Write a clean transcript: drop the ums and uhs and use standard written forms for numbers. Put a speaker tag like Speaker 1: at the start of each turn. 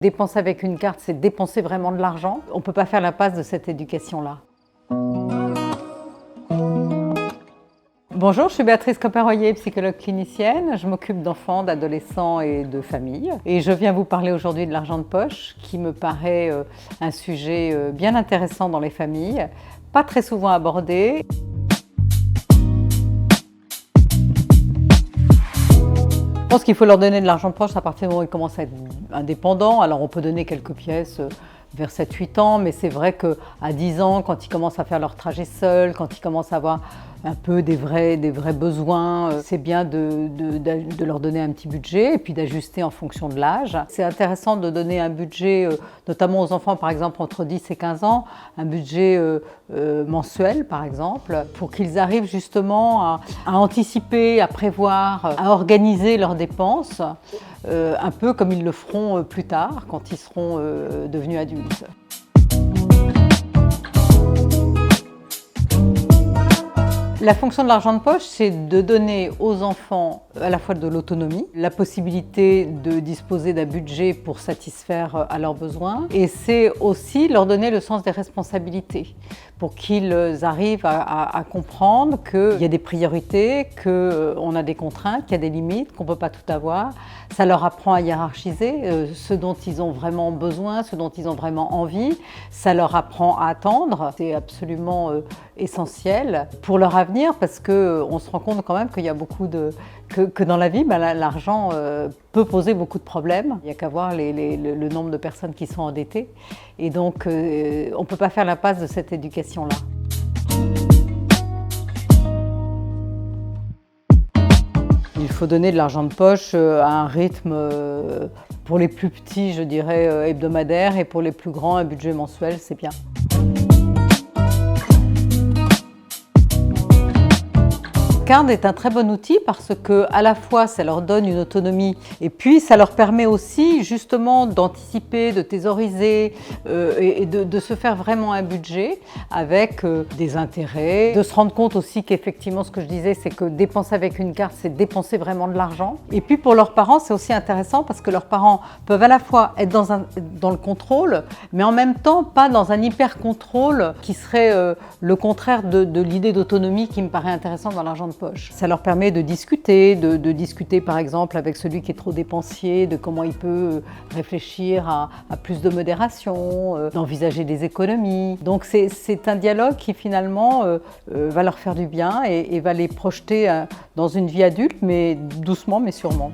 Speaker 1: Dépenser avec une carte, c'est dépenser vraiment de l'argent. On ne peut pas faire la passe de cette éducation-là. Bonjour, je suis Béatrice Copin-Royer, psychologue clinicienne. Je m'occupe d'enfants, d'adolescents et de familles. Et je viens vous parler aujourd'hui de l'argent de poche, qui me paraît un sujet bien intéressant dans les familles, pas très souvent abordé. Je pense qu'il faut leur donner de l'argent de poche à partir du moment où ils commencent à être indépendants. Alors on peut donner quelques pièces vers 7-8 ans, mais c'est vrai qu'à 10 ans, quand ils commencent à faire leur trajet seuls, quand ils commencent à avoir un peu des vrais besoins, c'est bien de leur donner un petit budget et puis d'ajuster en fonction de l'âge. C'est intéressant de donner un budget, notamment aux enfants par exemple entre 10 et 15 ans, un budget mensuel par exemple, pour qu'ils arrivent justement à anticiper, à prévoir, à organiser leurs dépenses, un peu comme ils le feront plus tard quand ils seront devenus adultes. La fonction de l'argent de poche, c'est de donner aux enfants à la fois de l'autonomie, la possibilité de disposer d'un budget pour satisfaire à leurs besoins, et c'est aussi leur donner le sens des responsabilités pour qu'ils arrivent à comprendre qu'il y a des priorités, qu'on a des contraintes, qu'il y a des limites, qu'on ne peut pas tout avoir. Ça leur apprend à hiérarchiser ce dont ils ont vraiment besoin, ce dont ils ont vraiment envie. Ça leur apprend à attendre. C'est absolument essentiel pour leur avenir parce qu'on se rend compte quand même qu'il y a beaucoup que dans la vie, l'argent peut poser beaucoup de problèmes. Il n'y a qu'à voir le nombre de personnes qui sont endettées. Et donc, on ne peut pas faire la passe de cette éducation-là. Il faut donner de l'argent de poche à un rythme, pour les plus petits, je dirais, hebdomadaire, et pour les plus grands, un budget mensuel, c'est bien. Card est un très bon outil parce que à la fois ça leur donne une autonomie et puis ça leur permet aussi justement d'anticiper, de thésauriser et de se faire vraiment un budget avec des intérêts, de se rendre compte aussi qu'effectivement ce que je disais c'est que dépenser avec une carte c'est dépenser vraiment de l'argent. Et puis pour leurs parents c'est aussi intéressant parce que leurs parents peuvent à la fois être dans le contrôle mais en même temps pas dans un hyper contrôle qui serait le contraire de l'idée d'autonomie qui me paraît intéressante dans l'argent de poche. Ça leur permet de discuter par exemple avec celui qui est trop dépensier, de comment il peut réfléchir à plus de modération, d'envisager des économies. Donc c'est un dialogue qui finalement va leur faire du bien et va les projeter dans une vie adulte, mais doucement mais sûrement.